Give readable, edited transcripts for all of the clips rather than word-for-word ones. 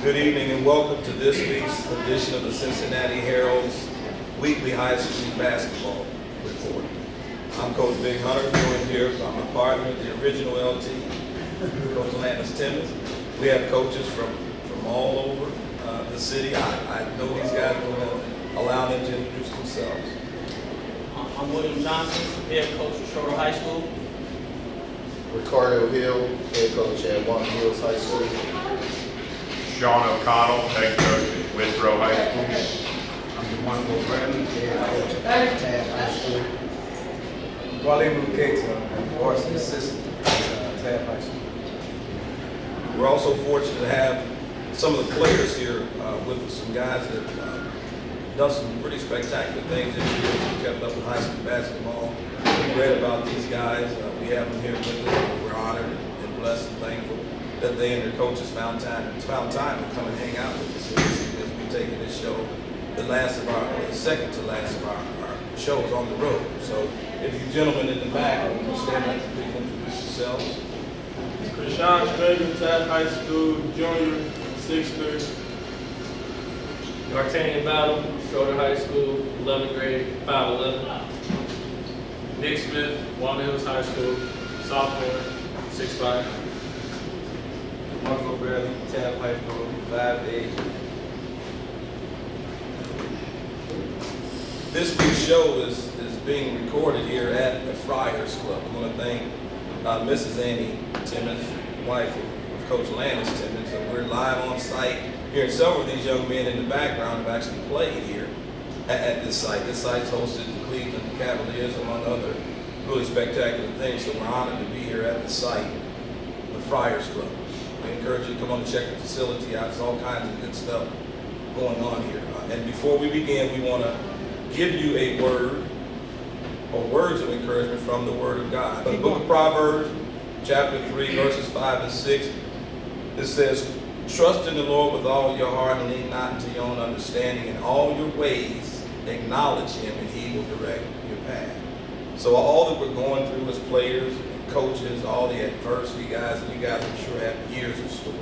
Good evening and welcome to this week's edition of the Cincinnati Herald's weekly high school basketball report. I'm Coach Big Hunter, joined here by my partner, the original LT, Coach Landis Timmons. We have coaches from all over the city. I know these guys are going to allow them to introduce themselves. I'm William Johnson, head coach of Schroeder High School. Ricardo Hill, head coach at Walton Hills High School. Sean O'Connell, head coach at Withrow High School. I'm DeMarco Bradley, head coach at Taft High School. Wale Muketa, varsity assistant at Taft High School. We're also fortunate to have some of the players here with us, some guys that have done some pretty spectacular things this year. We've kept up with high school basketball. We read about these guys. We have them here with us. We're honored and blessed and thankful that they and their coaches found time to come and hang out with us as we've taken this show, the second to last of our shows on the road. So if you gentlemen in the back, will stand up and please introduce yourselves. Krishan Stringer, Taft High School, junior, 6'3". D'Artagnan Battle, Schroeder High School, 11th grade, 5'11". Nick Smith, Walton Hills High School, sophomore, 6'5". Marco Bradley, Taft High School, 5'8". This week's show is being recorded here at the Friars Club. I want to thank Mrs. Annie Timmons, wife of Coach Landis Timmons. And we're live on site here, and several of these young men in the background have actually played here at this site. This site's hosted the Cleveland Cavaliers, among other really spectacular things. So we're honored to be here at the site, the Friars Club. We encourage you to come on and check the facility out. There's all kinds of good stuff going on here. And before we begin, we want to give you a word or words of encouragement from the Word of God. In the book of Proverbs, chapter 3, verses 5 and 6, it says, "Trust in the Lord with all your heart and lean not into your own understanding. In all your ways acknowledge Him and He will direct your path." So all that we're going through as players, coaches, all the adversity, guys, and you guys I'm sure have years of stories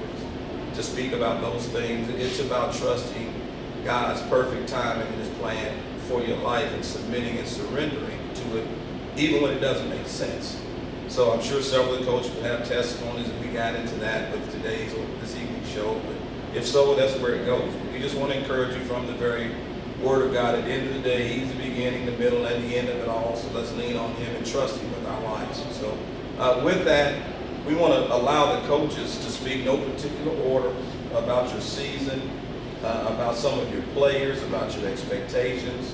to speak about those things. It's about trusting God's perfect timing and His plan for your life and submitting and surrendering to it, even when it doesn't make sense. So I'm sure several of the coaches will have testimonies if we got into that with today's or this evening's show. But if so, that's where it goes. We just want to encourage you from the very Word of God. At the end of the day, He's the beginning, the middle, and the end of it all. So let's lean on Him and trust Him with our lives. So with that, we want to allow the coaches to speak no particular order about your season, about some of your players, about your expectations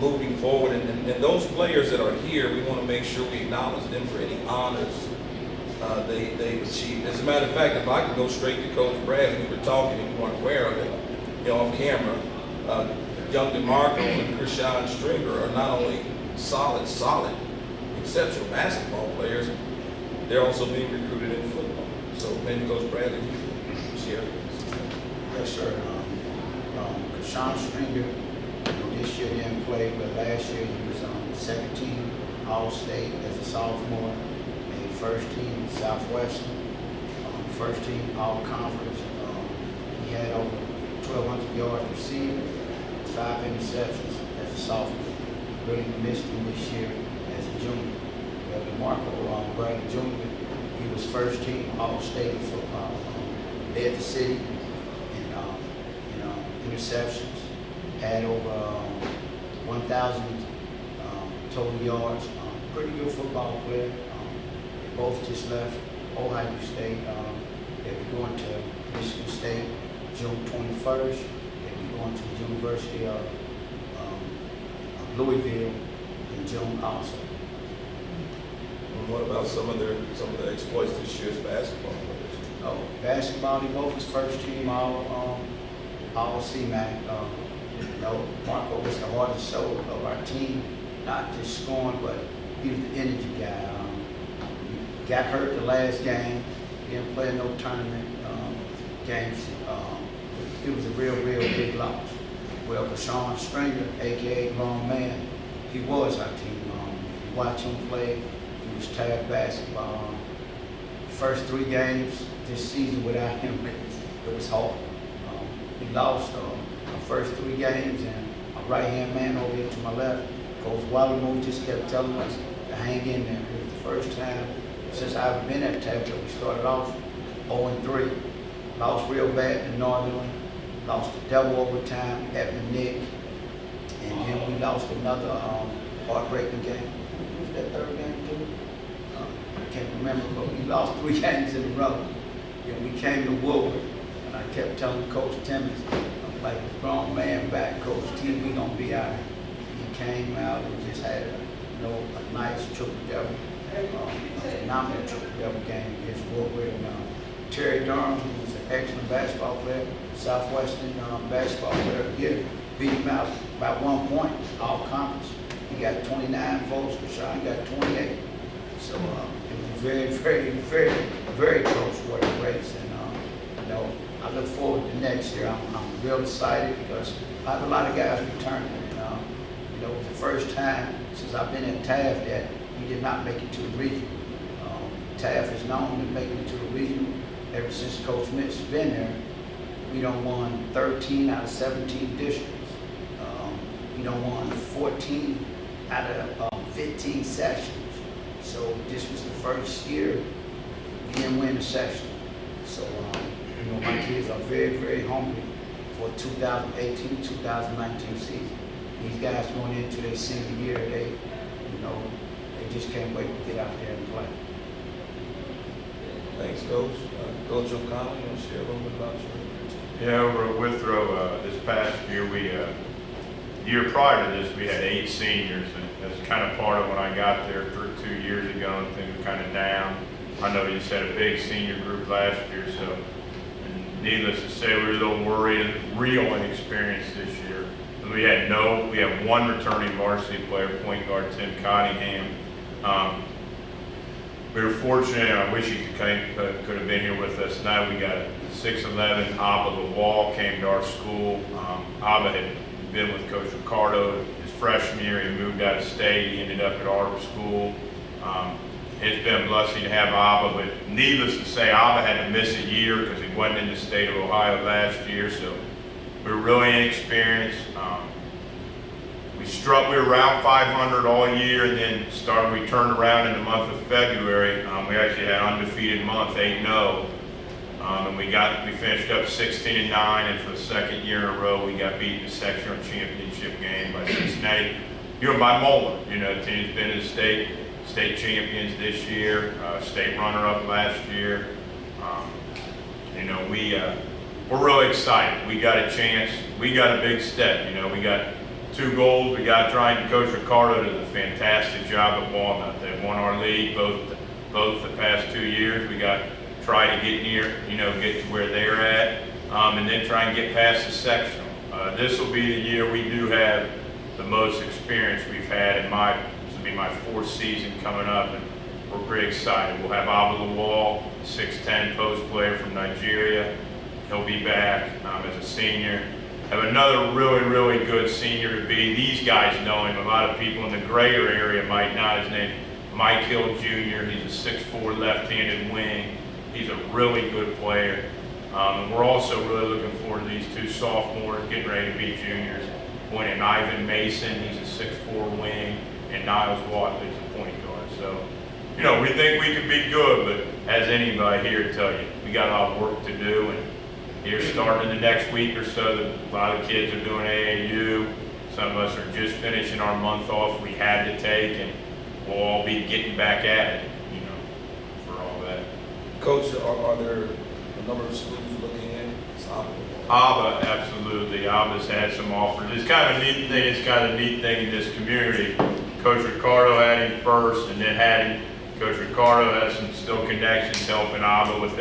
moving forward. And those players that are here, we want to make sure we acknowledge them for any honors they've achieved. As a matter of fact, if I could go straight to Coach Brad, we were talking and you weren't aware of it, off camera, young DeMarco and Krishan Stringer are not only solid, exceptional basketball players, they're also being recruited in football. So maybe Coach Bradley, you can share. Yes, sir. Krishan Stringer, this year didn't play, but last year he was on second team All-State as a sophomore, made first team Southwestern, first team All-Conference. He had over 1,200 yards receiving, 5 interceptions as a sophomore. Really missed him this year as a junior. DeMarco Bradley Jr., he was first team All-State in football, led the city in interceptions, had over 1,000 total yards. Pretty good football player. They both just left Ohio State. They'll be going to Michigan State June 21st. They'll be going to the University of Louisville in June also. And what about some of the exploits this year's basketball players? Basketball, he both was first team all CMAC. Marco was the heart and soul of our team, not just scoring, but he was the energy guy. He got hurt the last game, didn't play no tournament games. It was a real big loss. Well, Krishan Stringer, aka Grown Man, he was our team. You watch him play, he was Taft basketball. First 3 games this season without him, it was hard. lost our first 3 games, and our right-hand man over here to my left, Coach Wallermo, just kept telling us to hang in there. It was the first time since I've been at Taft that we started off 0-3. Lost real bad to Northern, lost the double overtime at Nick, and then we lost another heartbreaking game. What was that third game too? I can't remember, but we lost 3 games in a row. And we came to Woodward, and I kept telling Coach Timmons, I'm like a grown man back, Coach T, we gonna be out here. He came out and just had a nice triple-double, a phenomenal triple-double game against Woodward. And Terry Durham, who was an excellent basketball player, Southwestern basketball player, beat him out by 1 point, all conference. He got 29 votes, Rashawn got 28. So it was very, very, very, very close water race. And I look forward to next year. I'm real excited because I have a lot of guys returning. And it was the first time since I've been at Taft that we did not make it to the region. Taft is known to making it to the region ever since Coach Mitch has been there. We done won 13 out of 17 districts. We done won 14 out of 15 sections. So this was the first year we didn't win a section. So my kids are very, very hungry for 2018-2019 season. These guys going into their senior year, they just can't wait to get out there and play. Thanks, Coach. Coach O'Connell, you want to share a little bit about your team? Yeah, over at Withrow this past year, the year prior to this, we had 8 seniors, and that's kind of part of when I got there 2 years ago, and things were kind of down. I know you just had a big senior group last year, so needless to say, we were a little worried and real inexperienced this year. We had 1 returning varsity player, point guard Tim Cottingham. We were fortunate, and I wish he could have been here with us tonight. We got 6'11" Abba the Wall came to our school. Abba had been with Coach Ricardo his freshman year. He moved out of state. He ended up at our school. It's been a blessing to have Abba, but needless to say, Abba had to miss a year because he wasn't in the state of Ohio last year, so we were really inexperienced. We were around 500 all year, and then we turned around in the month of February. We actually had an undefeated month, 8-0. And we finished up 16-9, and for the second year in a row, we got beat in the sectional championship game by Cincinnati. By Moeller. The team's been in the state champions this year, state runner-up last year. We're really excited. We got a chance. We got a big step. We got 2 goals. We got trying. Coach Ricardo did a fantastic job at Walnut. They've won our league both the past 2 years. We got try to get near, get to where they're at, and then try and get past the sectional. This will be the year we do have the most experience we've had this will be my 4th season coming up, and we're pretty excited. We'll have Abba the Wall, 6'10" post player from Nigeria. He'll be back as a senior. Have another really, really good senior to be. These guys know him. A lot of people in the greater area might not. His name, Mike Hill Jr. He's a 6'4" left-handed wing. He's a really good player. And we're also really looking forward to these 2 sophomores getting ready to be juniors. One named Ivan Mason, he's a 6'4" wing, and Niles Watley's a point guard. So, we think we could be good, but as anybody here to tell you, we got a lot of work to do. And here, starting in the next week or so, a lot of kids are doing AAU. Some of us are just finishing our month off we had to take, and we'll all be getting back at it, for all that. Coach, are there a number of schools looking in? Abba, absolutely. Abba's had some offers. It's kind of a neat thing. It's kind of a neat thing in this community. Coach Ricardo had him first, and then Coach Ricardo has some still connections helping Abba with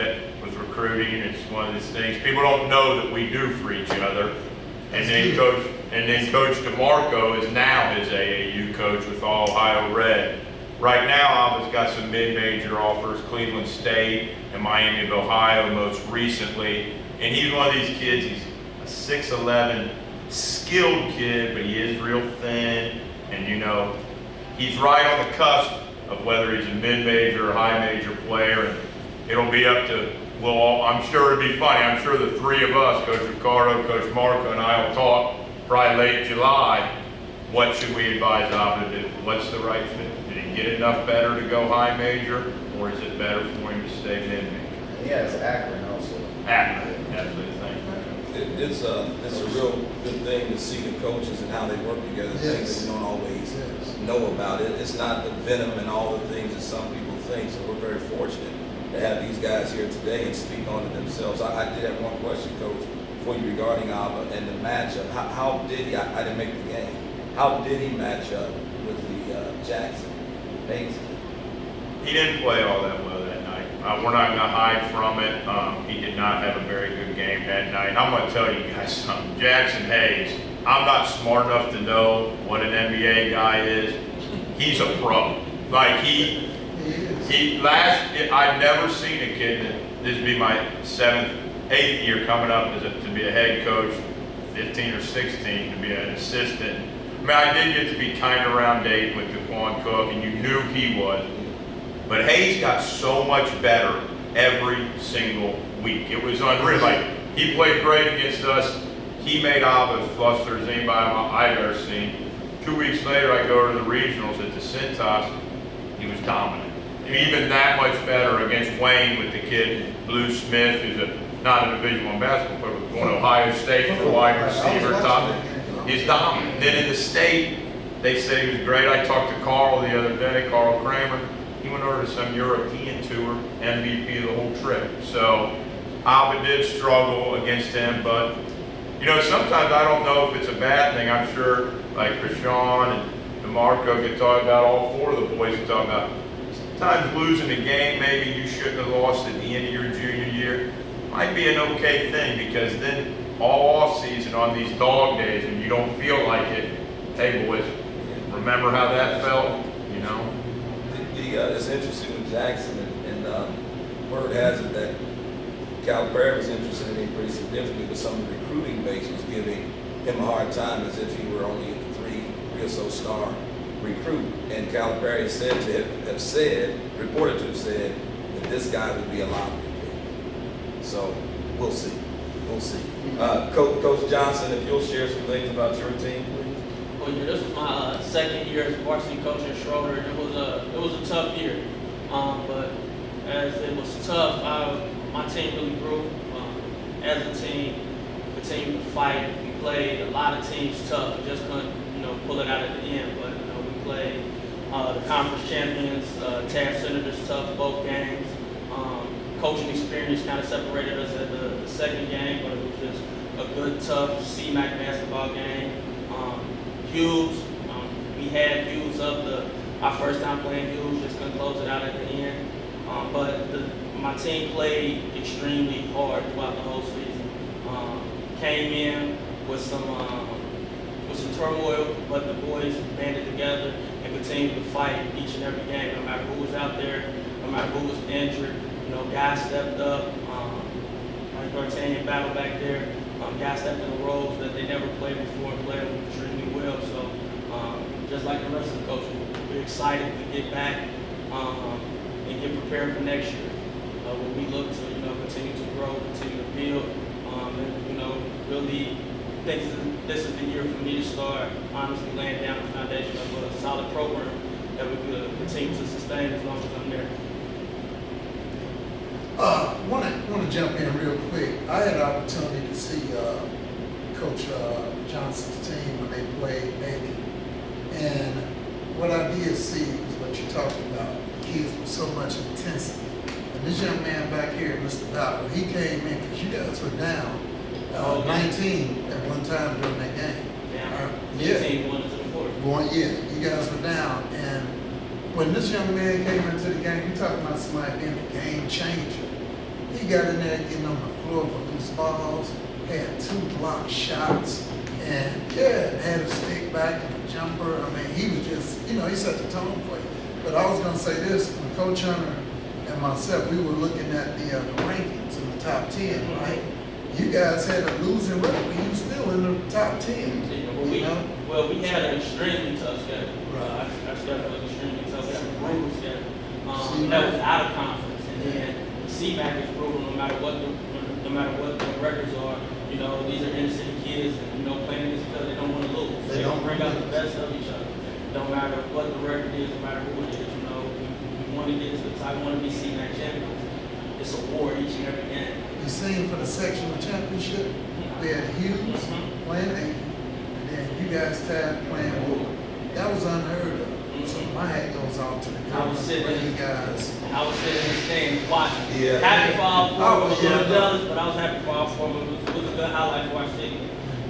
recruiting. It's one of these things people don't know that we do for each other. And then Coach DeMarco is now his AAU coach with All Ohio Red. Right now, Abba's got some mid-major offers, Cleveland State and Miami of Ohio most recently. And he's one of these kids, he's a 6'11", skilled kid, but he is real thin. And he's right on the cusp of whether he's a mid-major or high-major player. And it'll be up to well, I'm sure it'd be funny. I'm sure the three of us, Coach Ricardo, Coach Marco, and I will talk probably late July. What should we advise Abba to do? What's the right fit? Did he get enough better to go high major, or is it better for him to stay mid major? He has Akron also. Akron, that's the thing. It's a real good thing to see the coaches and how they work together, things that we don't always know about it. It's not the venom and all the things that some people think, so we're very fortunate to have these guys here today and speak on it themselves. I did have one question, Coach, for you regarding Abba and the matchup. How did he, I didn't make the game, how did he match up with the Jackson Hayes? He didn't play all that well that night. We're not going to hide from it. He did not have a very good game that night. And I'm going to tell you guys something. Jackson Hayes, I'm not smart enough to know what an NBA guy is. He's a pro. Like I've never seen a kid that this would be my 7th, 8th year coming up to be a head coach, 15 or 16 to be an assistant. I mean, I did get to be kind of around dating with DeQuan Cook, and you knew he was. But Hayes got so much better every single week. It was unreal. Like, he played great against us. He made Abba as flustered as anybody I've ever seen. 2 weeks later, I go to the regionals at the Cintas. He was dominant. Even that much better against Wayne with the kid, Blue Smith, who's not a Division I basketball player, but going to Ohio State for wide receiver. He's dominant. Then in the state, they say he was great. I talked to Carl the other day, Carl Kramer. He went over to some European tour, MVP of the whole trip. So Abba did struggle against him, but you know, sometimes I don't know if it's a bad thing. I'm sure like Krishan and DeMarco could talk about, all four of the boys could talk about. Sometimes losing a game maybe you shouldn't have lost at the end of your junior year might be an okay thing, because then all off season on these dog days and you don't feel like it, hey boys, remember how that felt, you know? It's interesting with Jackson, and word has it that Calipari was interested in him pretty significantly, but some of the recruiting base was giving him a hard time as if he were only a three or so star recruit. And Calipari reported to have said that this guy would be a lottery pick. So we'll see. Coach Johnson, if you'll share some things about your team, please. Well, yeah, this was my second year as varsity coach in Schroeder, and it was a tough year. But as it was tough, my team really grew. As a team, continued to fight. We played a lot of teams tough. We just couldn't, pull it out at the end. But we played the conference champions, Tad Senators tough both games. Coaching experience kind of separated us at the second game, but it was just a good, tough CMAC basketball game. Hughes, we had Hughes up our first time playing Hughes, just couldn't close it out at the end. But my team played extremely hard throughout the whole season. Came in with some turmoil, but the boys banded together and continued to fight each and every game, no matter who was out there, no matter who was injured. Guys stepped up. Like D'Artagnan battle back there. Guys stepped in the roles that they never played before and played extremely well. So, just like the rest of the coaches, we're excited to get back and get prepared for next year. When we look to, continue to grow, continue to build, and really think this is the year for me to start honestly laying down the foundation of a solid program that we could continue to sustain as long as I'm there. Want to jump in real quick. I had an opportunity to see Coach Johnson's team when they played Macon, and what I did see was what you talked about. Kids with so much intensity, and this young man back here, Mr. Bauer, he came in because you guys were down 19 at one time during that game. You guys were down, and when this young man came into the game, you talking about somebody being a game changer. He got in there getting on the floor for loose balls, had 2 block shots, and had a stick back and a jumper. I mean, he was just, he set the tone for you. But I was going to say this, when Coach Hunter and myself, we were looking at the rankings in the top 10, right? You guys had a losing record, but you were still in the top 10. We had an extremely tough schedule. Our schedule was extremely tough. We had a brutal schedule. That was out of conference. And then the CMAC is brutal no matter what the records are. You know, these are inner city kids, and you know, playing this because they don't want to lose. They don't bring out the best of each other. No matter what the record is, no matter who it is. You know, we want to get to the top. We want to be CMAC champions. It's a war each and every game. You seen for the sectional championship, we had Hughes playing 8, and then you guys tied playing Wood. That was unheard of. So my hat goes off to the coaches, you guys. I was sitting in the stand watching. Yeah. Happy for all four. I was a yeah. little jealous, but I was happy for all four. It was a good highlight for our city.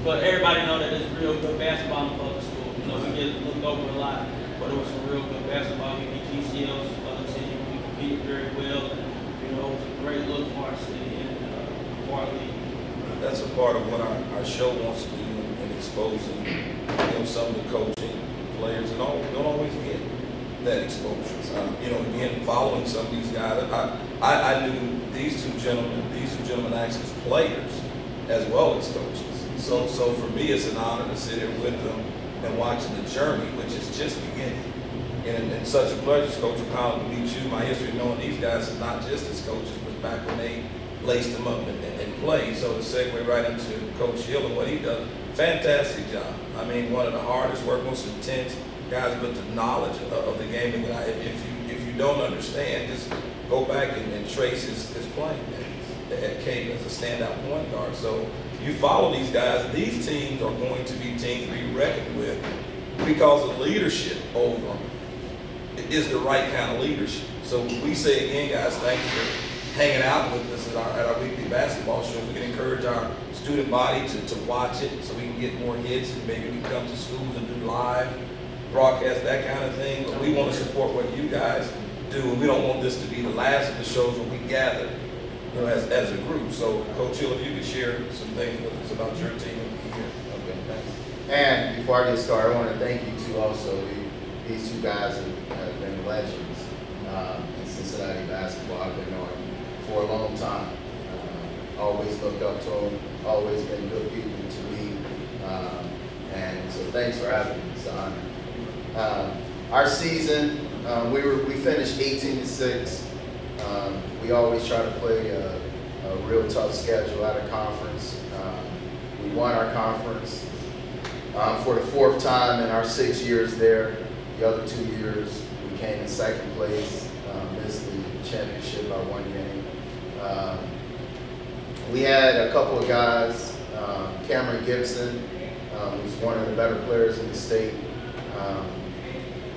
But everybody know that it's real good basketball in public school. You know, we get looked over a lot, but it was some real good basketball. We beat GCL's other team. We competed very well. You know, it was a great look for our city and for our league. That's a part of what our show wants to do in exposing, you know, some of the coaching players that don't always get that exposure. You know, again, following some of these guys, I knew these two gentlemen actually as players as well as coaches. So for me, it's an honor to sit here with them and watching the journey, which is just beginning. And such a pleasure, Coach O'Connell, to meet you. My history of knowing these guys is not just as coaches, but back when they laced them up and played. So to segue right into Coach Hill and what he does, fantastic job. I mean, one of the hardest work, most intense guys, but the knowledge of the game. And if you don't understand, just go back and trace his playing days at Cape as a standout point guard. So you follow these guys. These teams are going to be teams to be reckoned with because the leadership over them is the right kind of leadership. So we say again, guys, thanks for hanging out with us at our weekly basketball show. We can encourage our student body to watch it so we can get more hits, and maybe we come to schools and do live broadcast, that kind of thing. But we want to support what you guys do, and we don't want this to be the last of the shows where we gather, you know, as a group. So Coach Hill, if you could share some things with us about your team and the year. Okay, thanks. And before I get started, I want to thank you too also. These two guys have been legends in Cincinnati basketball. I've been on for a long time. Always looked up to them, always been good people to me. And so thanks for having me. It's an honor. Our season, we finished 18-6. We always try to play a real tough schedule out of conference. We won our conference for the 4th time in our 6 years there. The other 2 years, we came in 2nd place, missed the championship by 1 game. We had a couple of guys, Cameron Gibson, who's one of the better players in the state,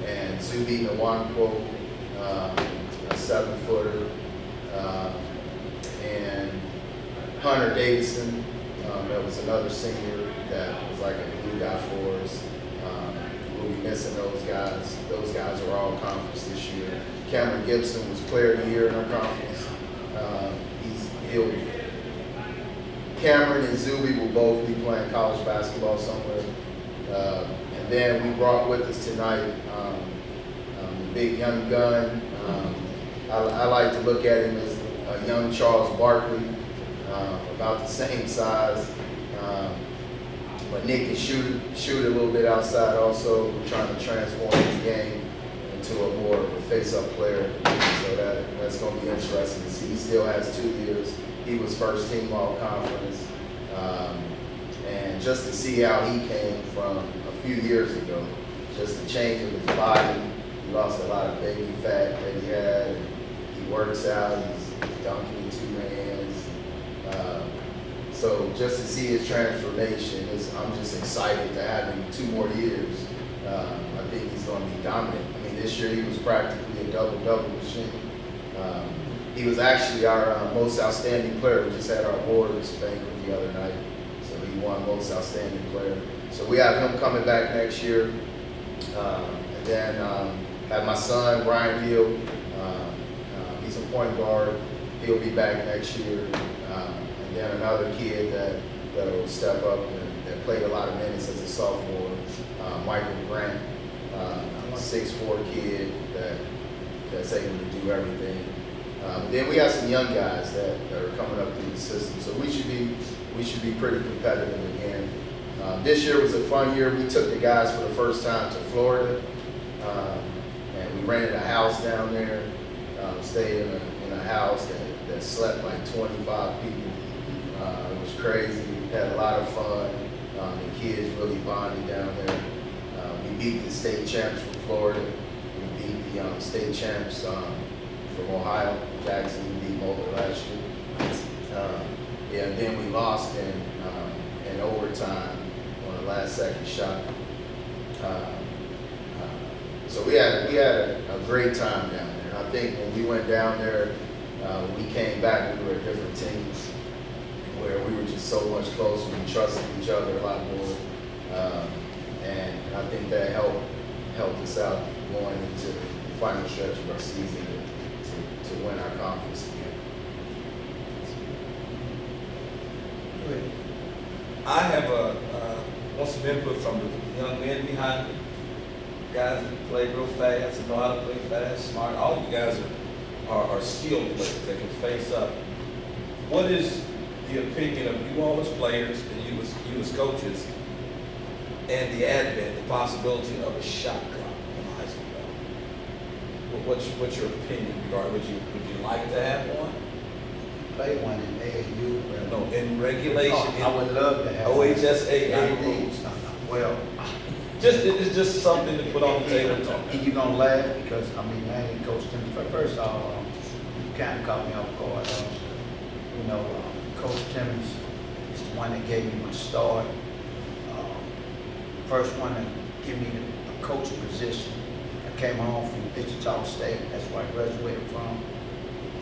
and Zubi Nwankwo, a 7-footer, and Hunter Davidson, that was another senior that was like a glue guy for us. We'll be missing those guys. Those guys are all conference this year. Cameron Gibson was player of the year in our conference. Cameron and Zubi will both be playing college basketball somewhere. And then we brought with us tonight the big young gun. I like to look at him as a young Charles Barkley, about the same size. But Nick can shoot a little bit outside also. We're trying to transform his game into a more of a face-up player. So that's going to be interesting to see. He still has 2 years. He was first team all conference. And just to see how he came from a few years ago, just the change of his body. He lost a lot of baby fat that he had. And he works out. He's dunking in 2 hands. So just to see his transformation, I'm just excited to have him 2 more years. I think he's going to be dominant. I mean, this year he was practically a double-double machine. He was actually our most outstanding player. We just had our awards banquet the other night, so he won most outstanding player. So we have him coming back next year. And then have my son, Brian Hill. He's a point guard. He'll be back next year. And then another kid that will step up and that played a lot of minutes as a sophomore, Michael Grant, 6'4" kid that's able to do everything. Then we have some young guys that are coming up through the system, so we should be pretty competitive again. This year was a fun year. We took the guys for the first time to Florida, and we rented a house down there, stayed in a house that that slept like 25 people. It was crazy. We had a lot of fun. The kids really bonded down there. We beat the state champs from Florida. We beat the state champs from Ohio, Jackson. We beat Boulder last year. Yeah, and then we lost in overtime on the last second shot. So we had a great time down there. And I think when we went down there, when we came back, we were a different team, where we were just so much closer. We trusted each other a lot more, and I think that helped us out going into the final stretch of our season to win our conference again. I have want some input from the young men behind me. Guys that play real fast and know how to play fast, smart. All of you guys are skilled players that can face up. What is the opinion of you all as players and you as coaches, and the advent, the possibility of a shot clock in high school level? What's your opinion regarding? Would you like to have one? Play one in AAU. No, in regulation. I would love to have OHSAA rules. Well, It's just something to put on the table and talk. and you're gonna laugh because I mean, man, Coach Tim. First off, you kind of caught me off guard. Coach Timmons is the one that gave me my start. First one to give me a coaching position. I came home from Wichita State. That's where I graduated from.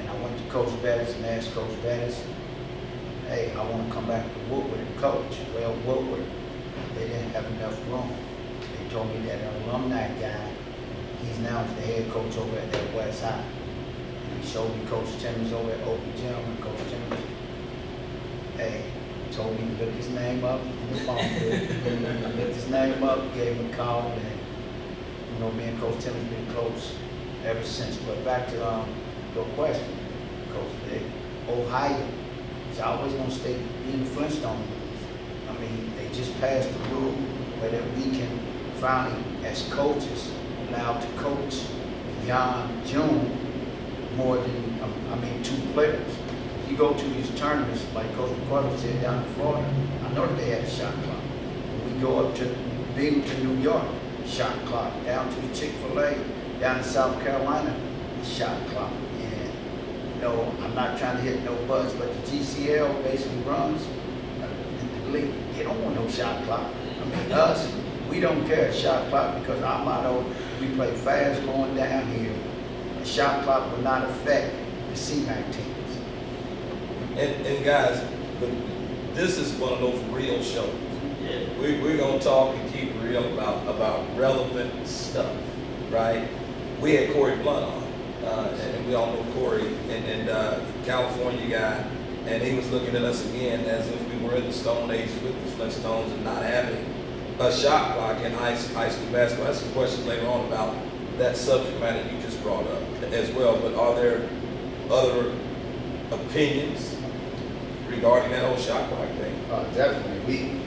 And I went to Coach Bettis and asked Coach Bettis, hey, I want to come back to Woodward and coach. Well, Woodward, they didn't have enough room. They told me that an alumni guy, he's now the head coach over at that West High. And he showed me Coach Timmons over at Open Gym, and Coach Timmons, hey, told me to look his name up in the phone book. Looked his name up, gave him a call, and me and Coach Timmons been close ever since. But back to your question, Coach, Ohio is always going to stay in the Flintstone. I mean, they just passed the rule where that we can finally, as coaches, allowed to coach beyond June more than, 2 players. You go to these tournaments, like Coach McCarthy said down in Florida, I know that they had a shot clock. When we go up to Binghamton, New York, shot clock. Down to the Chick-fil-A, down to South Carolina, shot clock. And, I'm not trying to hit no buzz, but the GCL basically runs in the league. They don't want no shot clock. Us, we don't care a shot clock because our motto, we play fast going down here. A shot clock will not affect the C-19 teams. And guys, this is one of those real shows. Yeah. We're going to talk and keep it real about relevant stuff, right? We had Corey Blunt on, and we all know Corey, and California guy, and he was looking at us again as if we were in the Stone Ages with the Flintstones and not having a shot clock in high school basketball. I have some questions later on about that subject matter you just brought up as well, but are there other opinions regarding that whole shot clock thing? Definitely.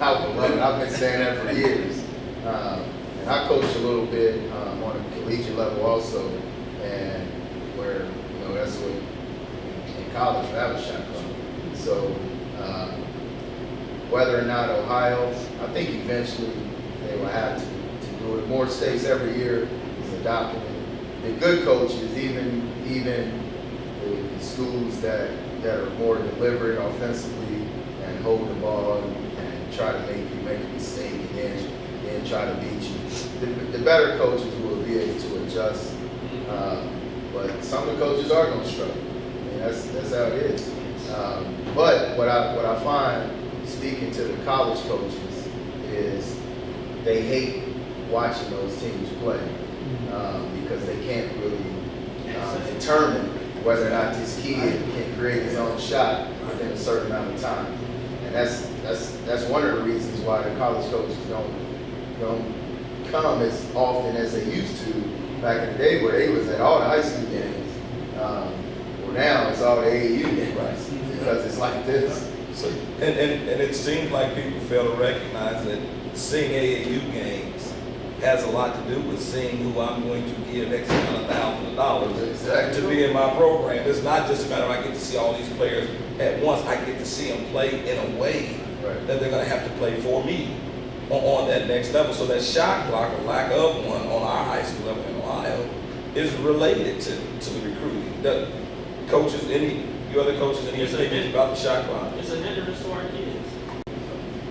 I've been saying that for years. And I coach a little bit on a collegiate level also, and where, that's what in college we have a shot clock. So whether or not Ohio, I think eventually they will have to do it. More states every year is adopting it. The good coaches, even the schools that are more deliberate offensively and hold the ball and try to make you make a mistake and then try to beat you. The better coaches will be able to adjust, but some of the coaches are going to struggle. That's how it is. But what I find, speaking to the college coaches, is they hate watching those teams play because they can't really determine whether or not this kid can create his own shot within a certain amount of time. And that's one of the reasons why the college coaches don't come as often as they used to back in the day, where they was at all the high school games. Well, now it's all the AAU games because it's like this. So, and it seems like people fail to recognize that seeing AAU games has a lot to do with seeing who I'm going to give X amount of thousands of dollars Exactly. to be in my program. It's not just a matter of I get to see all these players at once. I get to see them play in a way Right. that they're going to have to play for me on that next level. So that shot clock, or lack of one, on our high school level in Ohio is related to the recruiting. The coaches, you other coaches, any opinions about the shot clock? It's a hindrance to our kids.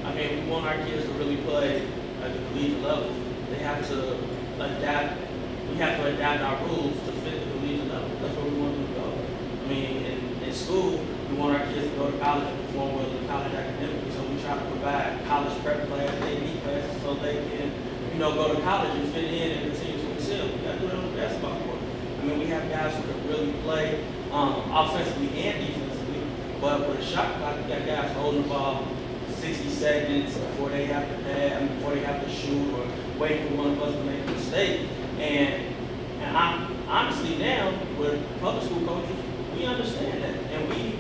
I mean, we want our kids to really play at the collegiate level. They have to adapt. We have to adapt our rules to fit the collegiate level. That's where we want them to go. I mean, in school, we want our kids to go to college and perform well in college academically. So we try to provide college prep classes, AD classes, so they can, go to college and fit in and continue to excel. We got to do it on the basketball court. I mean, we have guys who can really play offensively and defensively, but with a shot clock, we got guys holding the ball 60 seconds before they have to pass, before they have to shoot, or wait for one of us to make a mistake. And I honestly now, with public school coaches, we understand that, and we,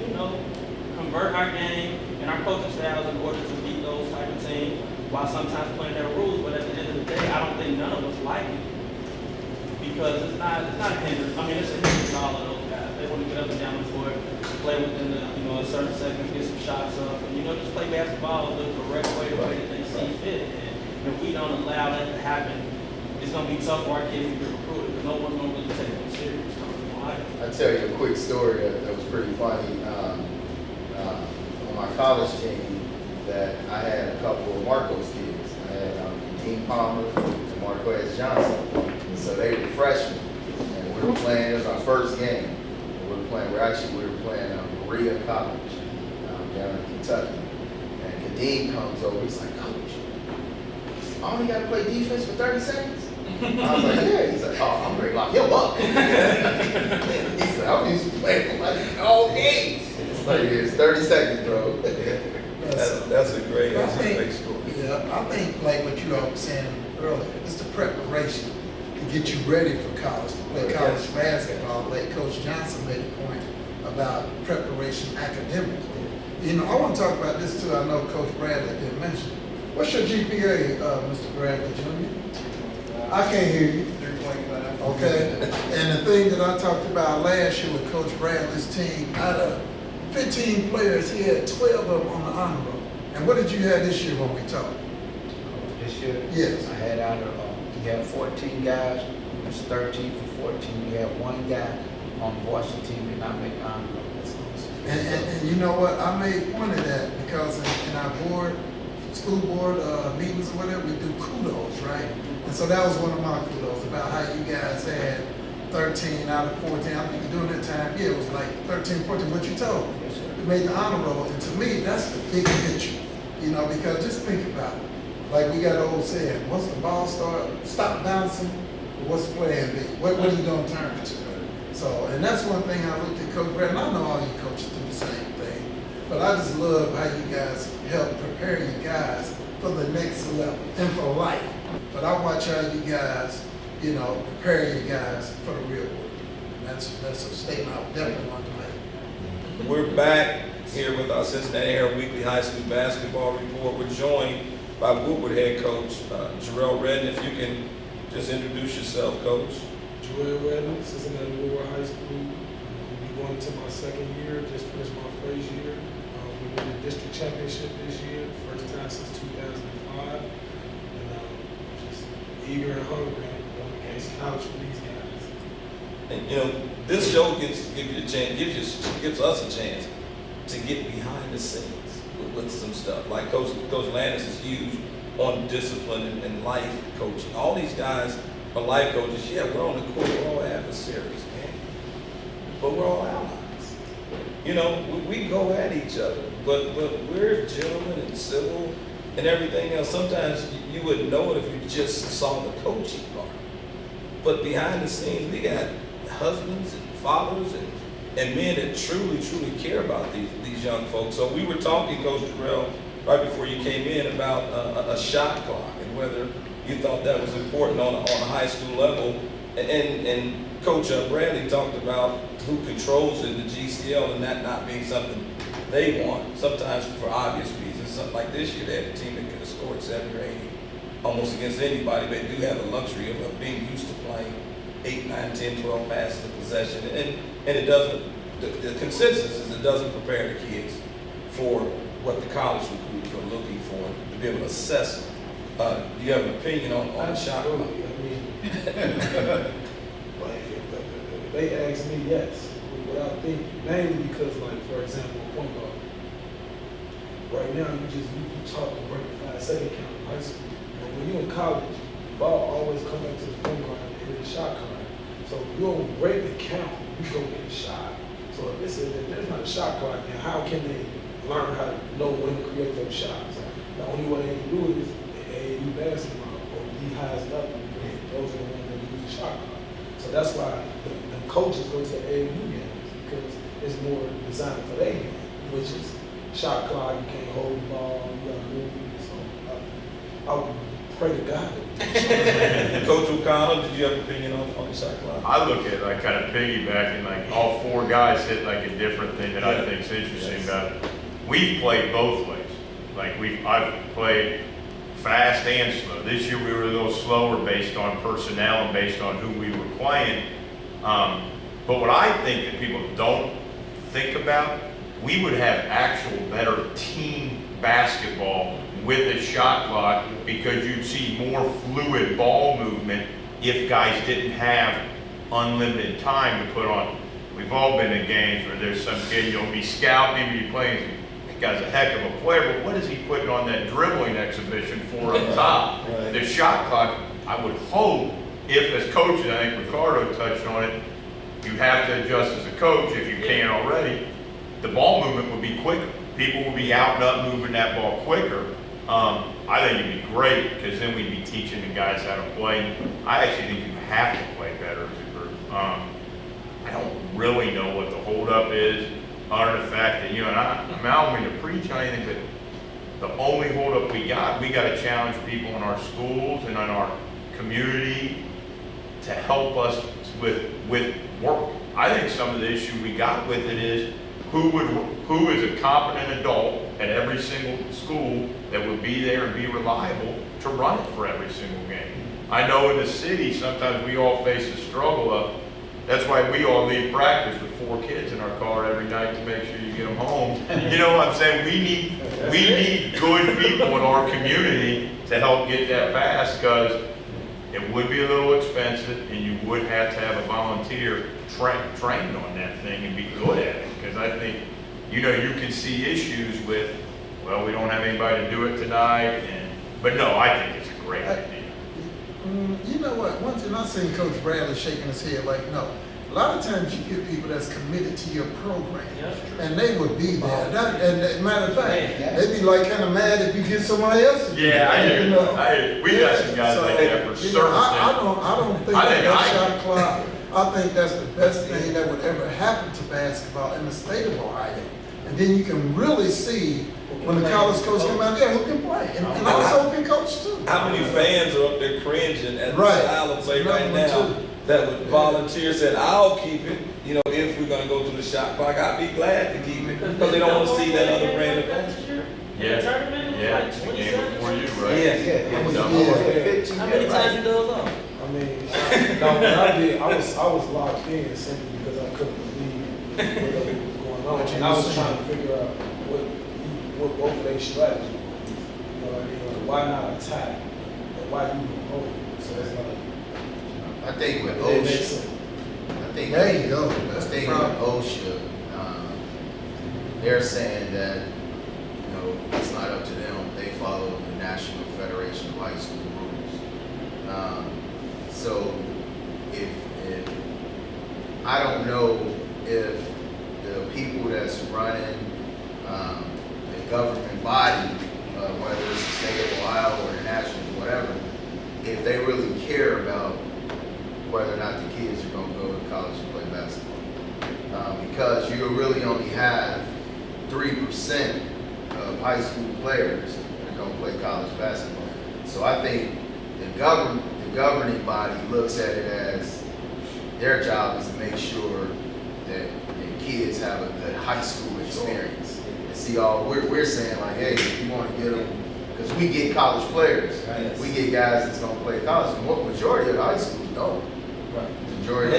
convert our game and our coaching styles in order to beat those type of teams, while sometimes playing their rules. But at the end of the day, I don't think none of us like it, because it's not a hindrance. I mean, it's a hindrance to all of those guys. They want to get up and down the court, play within the a certain seconds, get some shots up, and just play basketball the correct way, the way that they see fit. And if we don't allow that to happen, it's going to be tough for our kids to get recruited, because no one's going to really take them serious. I'll tell you a quick story that was pretty funny. On my college team, that I had a couple of Marcos kids. I had Dean Palmer and Marquez Johnson. And so they were freshmen, and we were playing. It was our first game. And we were playing Maria College down in Kentucky. And Kadeem comes over. He's like, "Coach, I only got to play defense for 30 seconds." I was like, "Yeah." He's like, "Oh, I'm ready to lock him up." He said, "I'm used to playing for like all games." It's like, it's 30 seconds, bro. That's a great story. Yeah, I think like what you all were saying earlier, it's the preparation to get you ready for college, to play college basketball. Like Coach Johnson made a point about preparation academically. I want to talk about this too. I know Coach Bradley didn't mention it. What's your GPA, Mr. Bradley Jr.? I can't hear you. 3.5. Okay. And the thing that I talked about last year with Coach Bradley's team, out of 15 players, he had 12 of them on the honor roll. And what did you have this year when we talked? This year? Yes. I had you had 14 guys, it was 13 for 14. You had one guy on the varsity team did not make the honor roll. And you know what? I made point of that because in our school board meetings or whatever, we do kudos, right? And so that was one of my kudos about how you guys had 13 out of 14. I think during that time, it was like 13, 14, what you told me. You made the honor roll. And to me, that's the big picture, because just think about it. Like we got an old saying, once the ball stop bouncing, what's the plan B? What are you going to turn it to? So, and that's one thing I looked at Coach Brad, and I know all you coaches do the same thing, but I just love how you guys help prepare you guys for the next level and for life. But I watch how you guys, prepare you guys for the real world. That's a statement I definitely want to make. We're back here with our Cincinnati Herald Weekly High School Basketball Report. We're joined by Woodward head coach Jarrell Redden. If you can just introduce yourself, Coach. Jarrell Redden, Cincinnati Woodward High School. We're going into my second year, just finished my first year. We won the district championship this year, first time since 2005. And just eager and hungry going against college for these guys. And this show gives us a chance to get behind the scenes with some stuff. Like Coach Landis is huge on discipline and life coaching. All these guys are life coaches. Yeah, we're on the court, we're all adversaries, man. But we're all allies. We go at each other, but we're gentlemen and civil and everything else. Sometimes you wouldn't know it if you just saw the coaching part. But behind the scenes, we got husbands and fathers and men that truly care about these young folks. So we were talking, Coach Jarrell, right before you came in about a shot clock and whether you thought that was important on a high school level. And Coach Bradley talked about who controls it, the GCL, and that not being something they want, sometimes for obvious reasons. Something like this year, they had a team that could have scored 70 or 80 almost against anybody, but do have the luxury of being used to playing 8, 9, 10, 12 passes in possession. And it doesn't, the consensus is it doesn't prepare the kids for what the college recruits are looking for to be able to assess. Do you have an opinion on the shot clock? I mean, like, they ask me, yes, without thinking, mainly because, like, for example, point guard. Right now, you talk to break the 5-second count in high school. But when you're in college, the ball always comes back to the point guard and hit the shot clock. So if you don't break the count, you go get a shot. So if there's not a shot clock, then how can they learn how to know when to create those shots? The only way they can do it is AAU basketball or D-highs up. Those are the ones that use the shot clock. So that's why the coaches go to the AAU games, because it's more designed for their game, which is shot clock, you can't hold the ball, you gotta move. So I would pray to God. Coach O'Connell, did you have an opinion on the shot clock? I look at like kind of piggybacking, like all 4 guys hit like a different thing that I think is interesting about it. We've played both ways. Like I've played fast and slow. This year we were a little slower based on personnel and based on who we were playing. But what I think that people don't think about, we would have actual better team basketball with a shot clock because you'd see more fluid ball movement if guys didn't have unlimited time to put on. We've all been in games where there's some kid, you'll be scouting him, you're playing, that guy's a heck of a player, but what is he putting on that dribbling exhibition for up top? Right. The shot clock, I would hope, if as coaches, I think Ricardo touched on it, you have to adjust as a coach if you can already. The ball movement would be quicker. People would be out and up moving that ball quicker. I think it'd be great because then we'd be teaching the guys how to play. I actually think you have to play better as a group. I don't really know what the holdup is, other than the fact that, and I don't mean to preach on anything, but the only holdup we got to challenge people in our schools and in our community to help us with work. I think some of the issue we got with it is who is a competent adult at every single school that would be there and be reliable to run it for every single game. I know in the city, sometimes we all face a struggle of, that's why we all leave practice with 4 kids in our car every night to make sure you get them home. You know what I'm saying? We need good people in our community to help get that passed, because it would be a little expensive and you would have to have a volunteer trained on that thing and be good at it. Because I think, you can see issues with, well, we don't have anybody to do it tonight. But no, I think it's a great idea. You know what? Once, and I seen Coach Bradley shaking his head like, no. A lot of times you get people that's committed to your program, and they would be there. And matter of fact, they'd be like kind of mad if you get somebody else. Yeah, I hear. We got some guys like that for certain. I don't think that shot clock. I think that's the best thing that would ever happen to basketball in the state of Ohio. And then you can really see when the college coach come out there who can play, and also can coach too. How many fans are up there cringing at the style of play right now that would volunteer, said, I'll keep it, if we're going to go to the shot clock, I'd be glad to keep it, because they don't want to see that other brand of basketball. Yeah, the game before you, right? How many times he does off? I mean, when I did, I was locked in simply because I couldn't believe what was going on, and I was trying to figure out what both of their strategy. You know what I mean? Like, why not attack? Or why you hold? So it's like, I think with there you go. I think with OSHA, they're saying that it's not up to them. They follow the National Federation of High School rules. So if I don't know if the people that's running the government body, whether it's the state of Ohio or the national, whatever, if they really care about whether or not the kids are going to go to college and play basketball. Because you really only have 3% of high school players that are going to play college basketball. So I think the governing body looks at it as their job is to make sure that the kids have a good high school experience. And see, we're saying like, hey, if you want to get them Because we get college players. Yes. We get guys that's gonna play college. And what majority of the high schools don't. Right. Majority.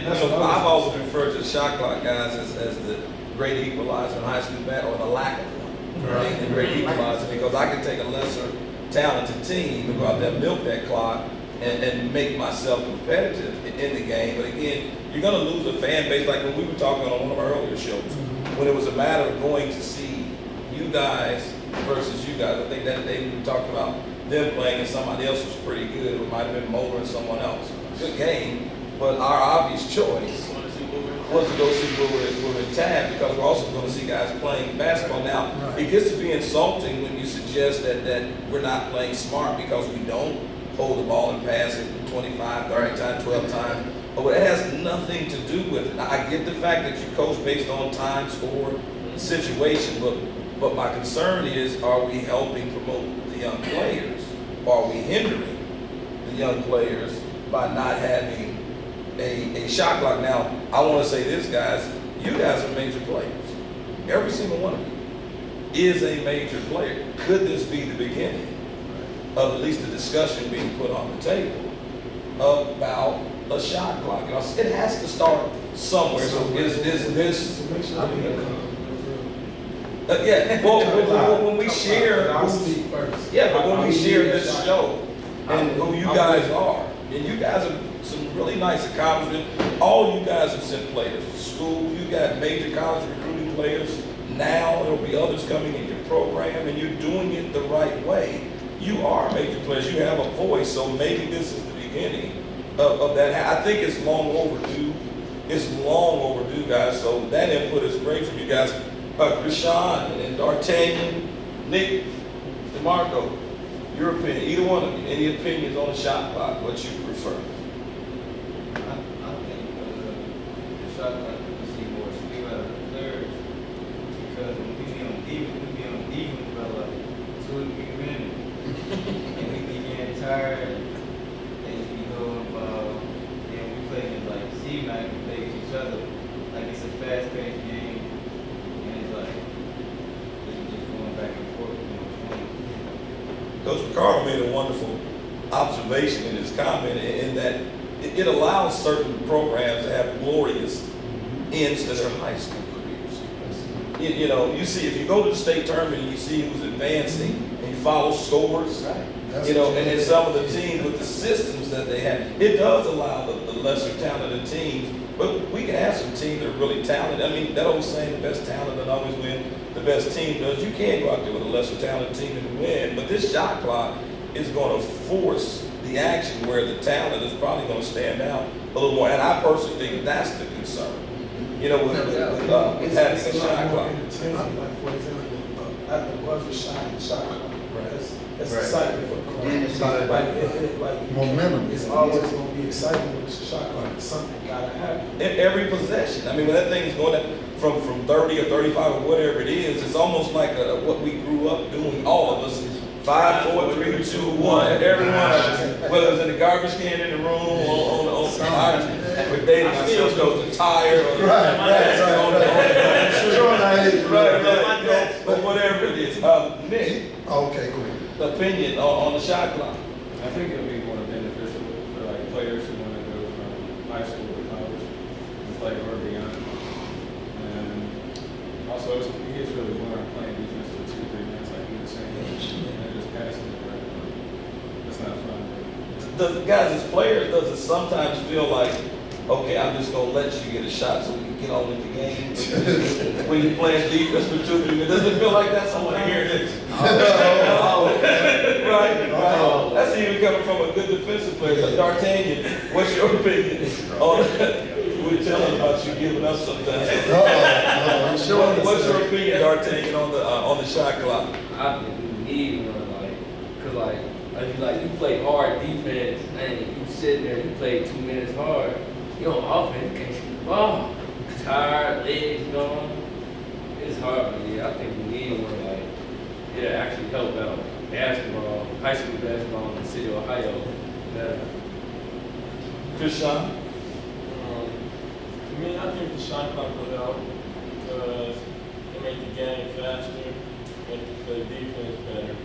I've always referred to the shot clock guys as the great equalizer in high school or the lack of one. Right. The great equalizer, because I can take a lesser talented team and go out there and milk that clock and make myself competitive in the game. But again, you're going to lose a fan base, like when we were talking on one of our earlier shows, when it was a matter of going to see you guys versus you guys. I think that day we were talking about them playing and somebody else was pretty good. It might have been Moeller and someone else. Good game, but our obvious choice was to go see where we're in Tab, because we're also going to see guys playing basketball. Now, it gets to be insulting when you suggest that we're not playing smart because we don't hold the ball and pass it 25, 30 times, 12 times. But it has nothing to do with it. Now, I get the fact that you coach based on time, score, situation, but my concern is, are we helping promote the young players? Or are we hindering the young players by not having a shot clock? Now, I want to say this, guys. You guys are major players. Every single one of you is a major player. Could this be the beginning of at least a discussion being put on the table about a shot clock? You know, it has to start somewhere. So is this? Yeah. Well, when we share, I'll speak first. yeah, but when we share this show and who you guys are, and you guys have some really nice accomplishments. All you guys have sent players to school. You got major college recruiting players. Now there'll be others coming in your program, and you're doing it the right way. You are major players. You have a voice, so maybe this is the beginning of that. I think it's long overdue. It's long overdue, guys. So that input is great from you guys. Krishan and D'Artagnan, Nick, DeMarco, your opinion, either one of you, any opinions on the shot clock, what you prefer? I think the shot clock we see more skill out of the players, because when we be on defense for like 2 or 3 minutes, and we be getting tired, and just be going about, and we play against like C-Mac, we play against each other, like it's a fast-paced game, and it's like, it's just going back and forth, you know, Coach Ricardo made a wonderful observation in his comment in that it allows certain programs to have glorious ends to their high school careers. You know, you see, if you go to the state tournament and you see who's advancing and you follow scores, you know, and then some of the teams with the systems that they have, it does allow the lesser talented teams, but we can have some teams that are really talented. I mean, that old saying, the best talent doesn't always win, the best team does. You can go out there with a lesser talented team and win, but this shot clock is going to force the action where the talent is probably going to stand out a little more. And I personally think that's the concern, you know, with having a shot clock. Like, for example, at the buzzer shot clock. That's Right. exciting for the crowd. Like Momentum. It's always going to be exciting with the shot clock. Something got to happen. In every possession. I mean, when that thing's going up from 30 or 35 or whatever it is, it's almost like what we grew up doing, all of us. 5, 4, 3, 2, 1. Every one of us, whether it's in the garbage can in the room, on with dating ourselves, goes to tire, or but whatever it is. Nick, Okay, go ahead. opinion on the shot clock. I think it'll be more beneficial for like players who want to go from high school to college and play or beyond. And also, it gets really boring playing defense for 2 or 3 minutes, like you were saying, and just passing it right on. It's not fun. Guys, as players, does it sometimes feel like, okay, I'm just gonna let you get a shot so we can get on with the game? When you're playing defense for 2 or 3 minutes, does it feel like that sometimes? Hear this. Right. That's even coming from a good defensive player. D'Artagnan, what's your opinion on we're telling about you giving us sometimes? What's your opinion, D'Artagnan, on the shot clock? I think we need one, like you play hard defense, and you sit there, you play 2 minutes hard. You on offense, you can't shoot the ball. Tired, legs gone. It's hard, but yeah, I think we need one. Like, it'll actually help out basketball, high school basketball in the city of Ohio. Krishan? I think the shot clock will help because it makes the game faster. But the defense better.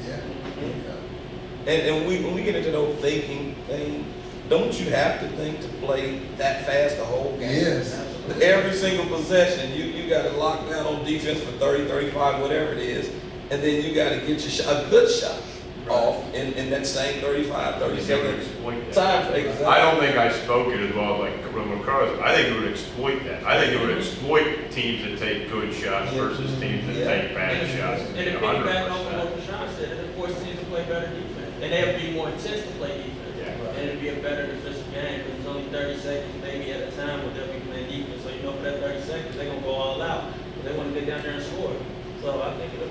Yeah. And when we get into the whole thinking thing, don't you have to think to play that fast the whole game? Yes. Every single possession, you got to lock down on defense for 30, 35, whatever it is, and then you got to get a good shot off in that same 35, 30 They would seconds exploit that. time frame. I don't think I spoke it as well as like McCarthy. I think it would exploit that. I think it would exploit teams that take good shots versus teams that take bad shots. And to piggyback off of what Rashawn said, it forces teams to play better defense. And they have to be more intense to play defense. Yeah. And it'll be a better defensive game because it's only 30 seconds maybe at a time where they'll be playing defense. So you know for that 30 seconds, they're going to go all out. But they want to get down there and score. So I think it'll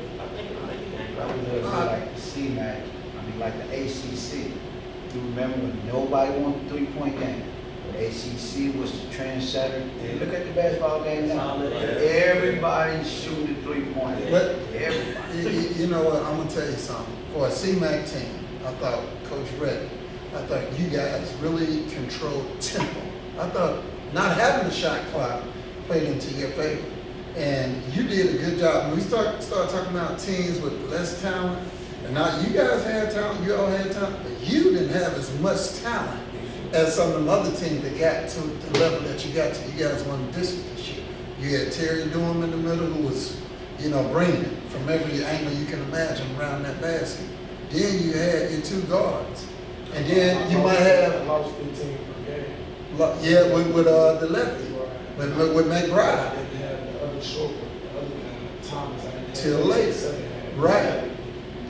make the game. Probably would be like the CMAC, like the ACC. You remember when nobody won the three-point game? The ACC was the trendsetter. And look at the basketball game now. Everybody's shooting the three-point. But Everybody. you know what? I'm gonna tell you something. For a CMAC team, I thought Coach Reddick, I thought you guys really controlled tempo. I thought not having the shot clock played into your favor, and you did a good job. When we start talking about teams with less talent, and now you guys had talent, you all had talent, but you didn't have as much talent as some of them other teams that got to the level that you got to. You guys won the district this year. You had Terry Durham in the middle who was, bringing it from every angle you can imagine around that basket. Then you had your two guards. And then you might have, lost 15 per game. with the lefty, with McBride. I didn't have the other short one, the other guy, Thomas. I didn't have Till him later. second half. Right.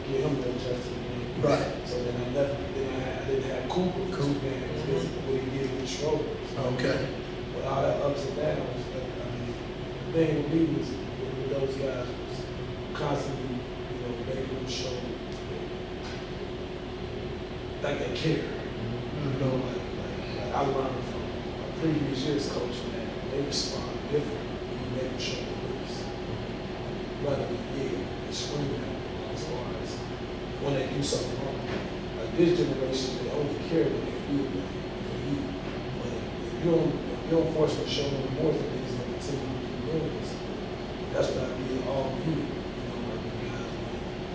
Get him to adjust to the game. Right. So then I left. I didn't have Cooper. Cooper. Because what he did with Schroeder. So, Okay. With all that ups and downs, the thing with me was with those guys was constantly, making them show like they care. Like I learned from a previous year's coach that they respond different when you make them show the list. Rather than they scream at them as far as when they do something wrong. Like this generation, they only care when they feel good for you. But if you don't force them to show them remorse, then they're going to continue to keep doing this. That's what I did all year. Like the guys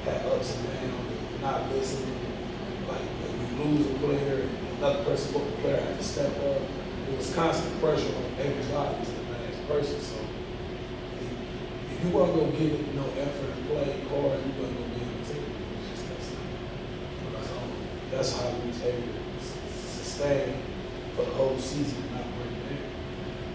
had ups and downs, not listening. Like when you lose a player, another person, but the player had to step up. It was constant pressure on everybody to the next person. So if you weren't gonna give it no effort and play hard, you weren't gonna be on the team. It's just that simple. So that's how we was able to sustain for the whole season and not break down.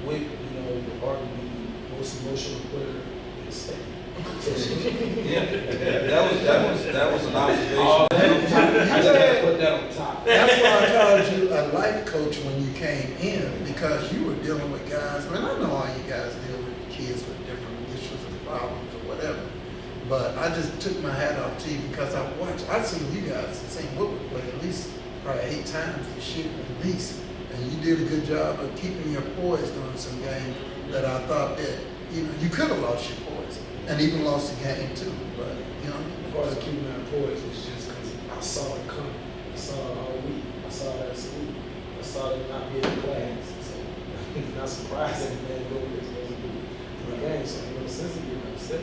With the argument, most emotional player in the state. Yeah, that was an observation. I just had to put that on top. That's why I called you a life coach when you came in, because you were dealing with guys. I know all you guys deal with kids with different issues and problems or whatever. But I just took my hat off to you because I've seen you guys, seen Woodward play at least probably 8 times this year at least. And you did a good job of keeping your poise during some games that I thought that you could have lost your poise and even lost the game too. But As far as keeping that poise, it's just because I saw it coming. I saw it all week. I saw that salute. I saw it not being in class. So it's not surprising that man go this supposed to do in the game. So ain't no sense of getting upset.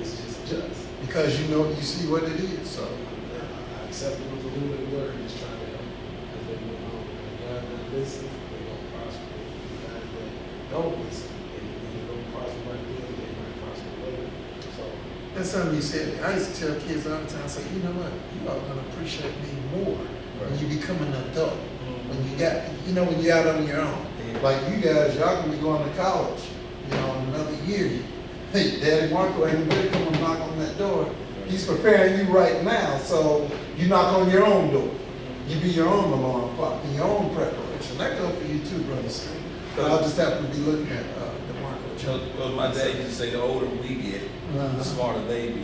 It's just. because you see what it is. So I accept them for who they were and just trying to help as they move on. The guys that listen, they're going to prosper. The guys that don't listen, they're going to prosper right there. They might prosper later. So that's something you said. I used to tell kids all the time, I say, you know what, you are gonna appreciate me more when you become an adult. When you got, when you're out on your own. Like you guys, y'all gonna be going to college, in another year. Hey, Daddy Marco ain't gonna come and knock on that door. He's preparing you right now, so you knock on your own door. You be your own alarm clock and your own preparation. That goes for you too, brother Steve. But I just happen to be looking at Because my dad used to say, the older we get, the smarter they be.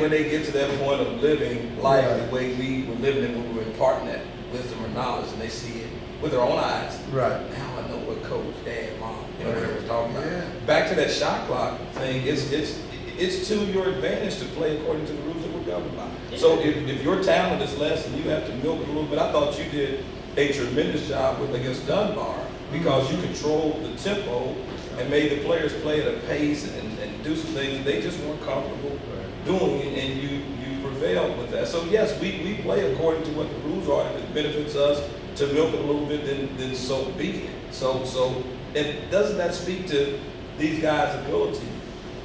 when they get to that point of living life the way we were living it when we were imparting that wisdom or knowledge, and they see it with their own eyes. Right. Now I know what coach, dad, mom, whatever was talking about. Yeah. Back to that shot clock thing, it's to your advantage to play according to the rules that we're governed by. So if your talent is less and you have to milk it a little bit, I thought you did a tremendous job against Dunbar, because you control the tempo and made the players play at a pace and do some things that they just weren't comfortable doing, and you prevailed with that. So yes, we play according to what the rules are. If it benefits us to milk it a little bit, then so be it. So and doesn't that speak to these guys' ability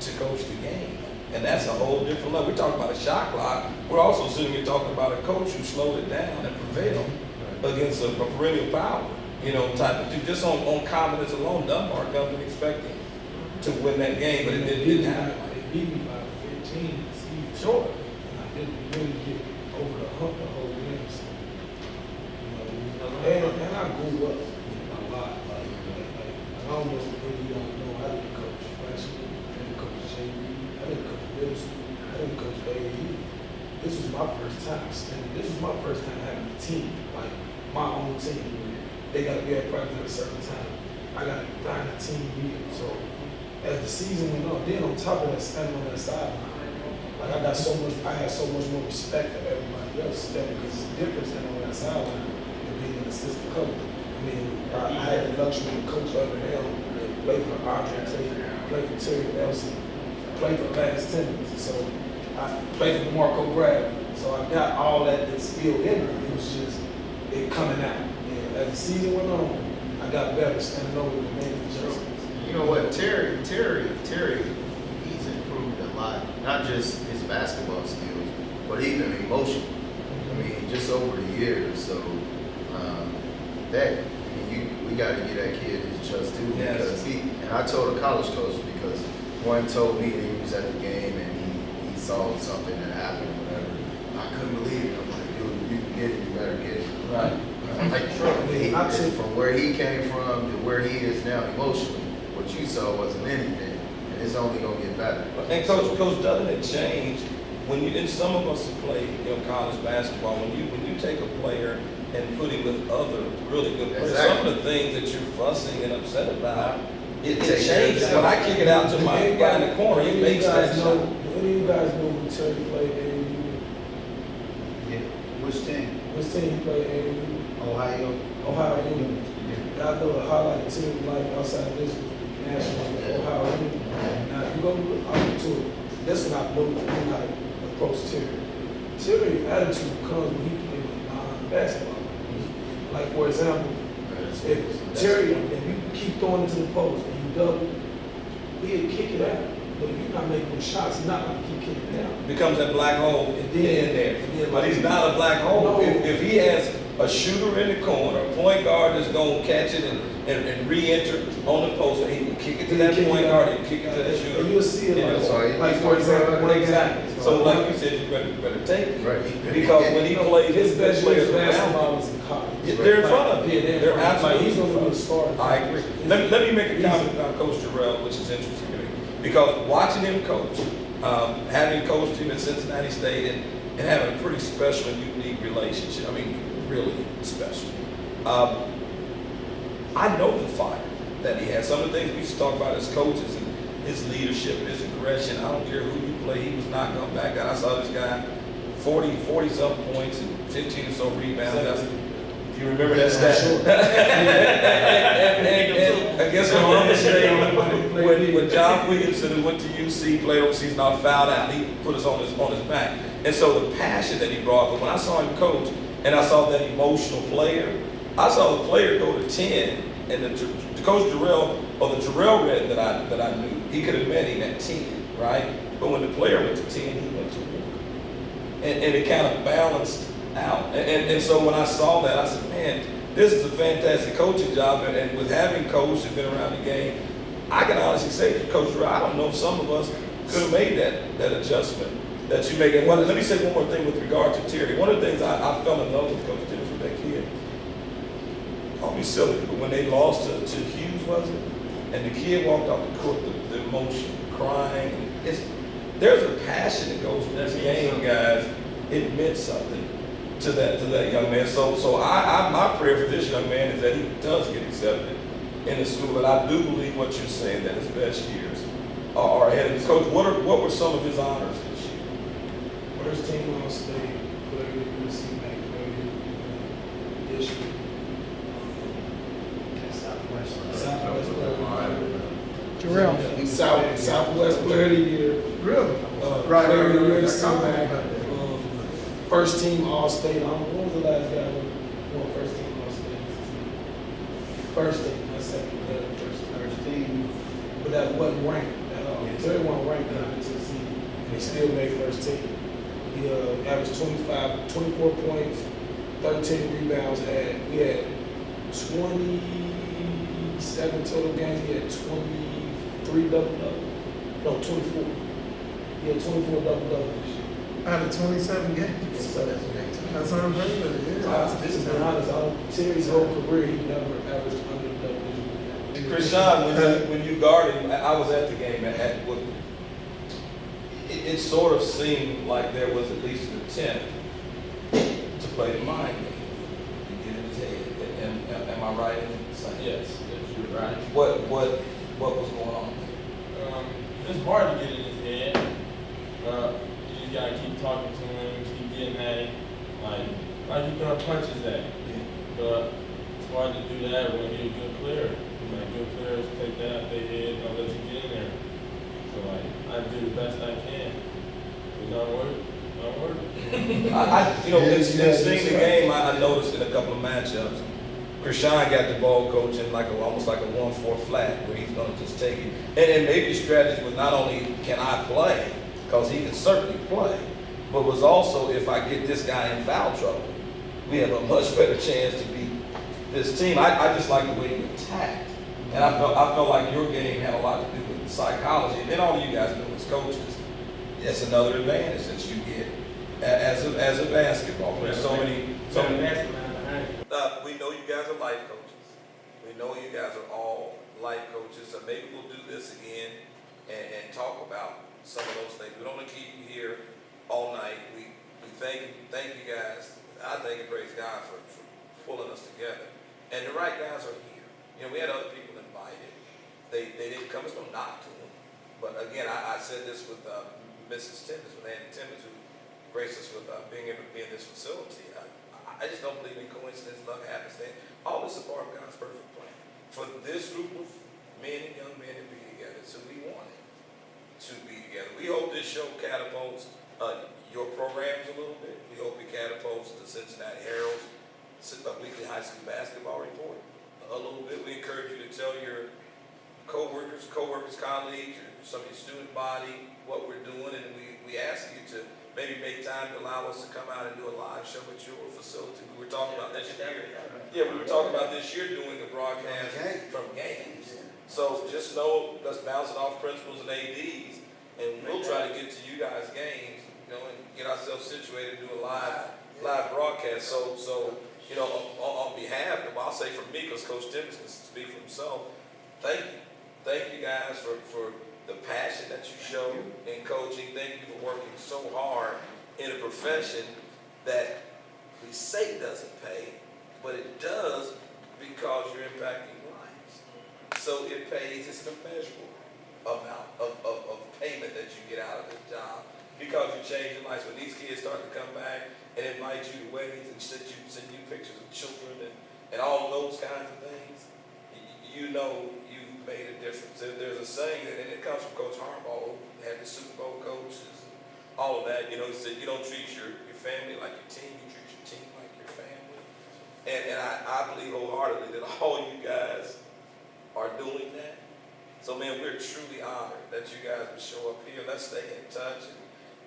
to coach the game? And that's a whole different level. We're talking about a shot clock. We're also sitting here talking about a coach who slowed it down and prevailed against a perennial power, type of thing. Just on confidence alone, Dunbar comes and expecting to win that game, but it didn't happen. They beat me by 15. Sure. And I didn't really get over the hump the whole game. So, and I grew up a lot. Like I don't know if you don't know, I didn't coach freshman, I didn't coach JV, I didn't coach middle school, I didn't coach AAU. This was my first time, and this was my first time having a team, like my own team. They got to be at practice at a certain time. I got to find a team meeting. So as the season went on, then on top of that, standing on that sideline, like I had so much more respect for everybody else because it's different standing on that sideline than being an assistant coach. I mean, I had the luxury to coach over Herald, play for Andre Tate, play for Terry Nelson, play for Lance Timmons. So I played for Marco Brad. So I got all that instilled in me. It was just it coming out. And as the season went on, I got better standing over and making adjustments. You know what, Terry, he's improved a lot. Not just his basketball skills, but even emotionally. I mean, just over the years. So we got to get that kid his trust too, because and I told a college coach because one told me that he was at the game and he saw something that happened or whatever. I couldn't believe it. I'm like, dude, you can get it, you better get it. Right. From where he came from to where he is now emotionally, what you saw wasn't anything, and it's only gonna get better. And Coach, doesn't it change when you? And some of us have played, college basketball. When you take a player and put him with other really good players, some of the things that you're fussing and upset about, it changes. When I kick it out to my guy in the corner, it makes that shot. Do any of you guys know who Terry played AAU? Yeah. Which team? Which team he played AAU? Ohio. Union. I know a highlight team like outside of this national Ohio Union. Now if you go out to it, that's when I know how to approach Terry. Terry's attitude comes when he plays with basketball. Like for example, if you keep throwing it to the post and you double, he'll kick it out. But if you're not making shots, he's not going to keep kicking it out. It becomes that black hole in there. But he's not a black hole. No. If he has a shooter in the corner, a point guard that's going to catch it and re-enter on the post, and he can kick it to that point guard and kick it to that shooter. And you'll see it like for example, exactly. So like you said, you better take it. Right. Because when he plays his best players around, basketball was in college. they're in front of him. They're absolutely he's going to be a star. I agree. Let me make a comment about Coach Herald, which is interesting to me. Because watching him coach, having coached him at Cincinnati State and having a pretty special and unique relationship, I mean, really special. I know the fire that he has. Some of the things we used to talk about as coaches and his leadership and his aggression, I don't care who you play, he was not going to back out. I saw this guy, 40-something points and 15 or so rebounds. Do you remember that stat? Sure. and I guess Columbus State, when John Williamson, who went to UC, played overseas, not fouled out, he put us on his back. And so the passion that he brought, but when I saw him coach and I saw that emotional player, I saw the player go to 10, and the Coach Jarrell, or the Jarrell Red that I knew, he could have met him at 10, right? But when the player went to 10, he went to 1. And it kind of balanced out. And so when I saw that, I said, man, this is a fantastic coaching job. And with having coached and been around the game, I can honestly say to Coach Jarrell, I don't know if some of us could have made that adjustment that you make. And let me say one more thing with regard to Terry. One of the things I fell in love with Coach Timmons with that kid. I'll be silly, but when they lost to Hughes, was it? And the kid walked off the court, the emotion, crying. There's a passion that goes with this game, guys. It meant something to that young man. So my prayer for this young man is that he does get accepted in the school. And I do believe what you're saying, that his best years are ahead of him. Coach, what were some of his honors this year? First team all state, player of the UC Bank, player of the district. Southwest player of the Terrell. Southwest Player of the Year. Really? Player of the Year, I C-Mac, caught that. first team All-State. When was the last guy who won first team All-State? First team, not second. First team. But that wasn't ranked at all. Terry wasn't ranked in the Tennessee, and he still made first team. He averaged 24 points, 13 rebounds. We had 27 total games. He had 23 double-double. No, 24. He had 24 double-doubles this year. Out of 27 games. So That's unheard of, yeah. to be honest, Terry's whole career, he never averaged under double digits. Krishan, when you guarded him, I was at the game it sort of seemed like there was at least an attempt to play the mind game. You get in his head. Am I right in saying? Yes, you're right. What was going on? It's hard to get in his head. You just gotta keep talking to him, keep getting at him, like you throwing punches at him. But it's hard to do that when you're a good player. Like good players take that out their head, don't let you get in there. So I do the best I can. It don't work. In seeing the game, I noticed in a couple of matchups, Krishan got the ball coaching almost like a 1-4 flat, where he's going to just take it. And maybe the strategy was not only can I play, because he can certainly play, but was also if I get this guy in foul trouble, we have a much better chance to beat this team. I just like the way you attacked, and I felt like your game had a lot to do with psychology. And then all you guys know as coaches, that's another advantage that you get as a basketball player. We know you guys are life coaches. We know you guys are all life coaches. So maybe we'll do this again and talk about some of those things. We don't want to keep you here all night. We thank you guys. I thank and praise God for pulling us together. And the right guys are here. We had other people invited. They didn't come. It's no knock to them. But again, I said this with Mrs. Timmons, with Andy Timmons, who graced us with being able to be in this facility. I just don't believe in coincidence, luck, happenstance. All this is part of God's perfect plan. For this group of men and young men to be together, so we wanted to be together. We hope this show catapults your programs a little bit. We hope it catapults the Cincinnati Herald's weekly high school basketball report a little bit. We encourage you to tell your co-workers, colleagues, some of your student body what we're doing, and we ask you to maybe make time to allow us to come out and do a live show at your facility. We were talking about this year. Yeah, we were talking about this year doing a broadcast from games. So just know, let's bounce it off principals and ADs, and we'll try to get to you guys' games, and get ourselves situated to do a live broadcast. So on behalf of, I'll say for me, because Coach Timmons can speak for himself, thank you. Thank you guys for the passion that you show in coaching. Thank you for working so hard in a profession that we say doesn't pay, but it does because you're impacting lives. So it pays. It's an immeasurable amount of payment that you get out of the job because you're changing lives. When these kids start to come back and invite you to weddings and send you pictures of children and all those kinds of things, you know you've made a difference. There's a saying and it comes from Coach Harbaugh, who had the Super Bowl coaches, all of that. He said you don't treat your family like your team, you treat your team like your family. And I believe wholeheartedly that all you guys are doing that. So man, we're truly honored that you guys would show up here. Let's stay in touch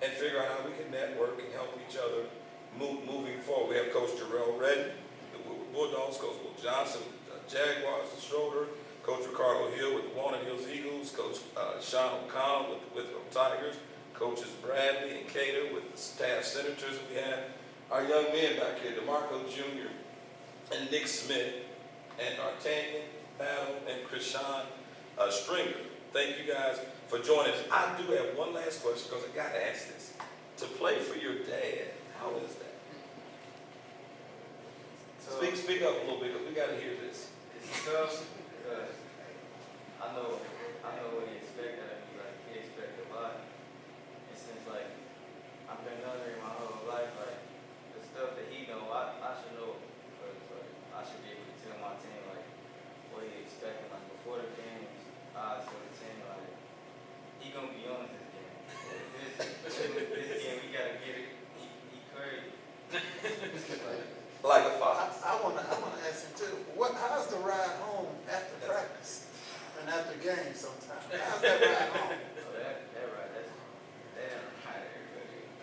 and figure out how we can network and help each other moving forward. We have Coach Herald Redden, the Bulldogs, Coach Will Johnson, Jaguars, the Schroeder, Coach Ricardo Hill with the Walnut Hills Eagles, Coach Sean O'Connell with the Tigers, Coaches Bradley and Cater with the Staff Senators. We have our young men back here, DeMarco Jr. and Nick Smith, and D'Artagnan Battle and Krishan Stringer. Thank you guys for joining us. I do have one last question because I got to ask this. To play for your dad, how is that? Speak up a little bit because we got to hear this. It's tough because I know what he expected of me. Like he expected a lot. And since I've been younger my whole life, the stuff that he know, I should know. Because I should be able to tell my team what he expected. Before the games, I tell the team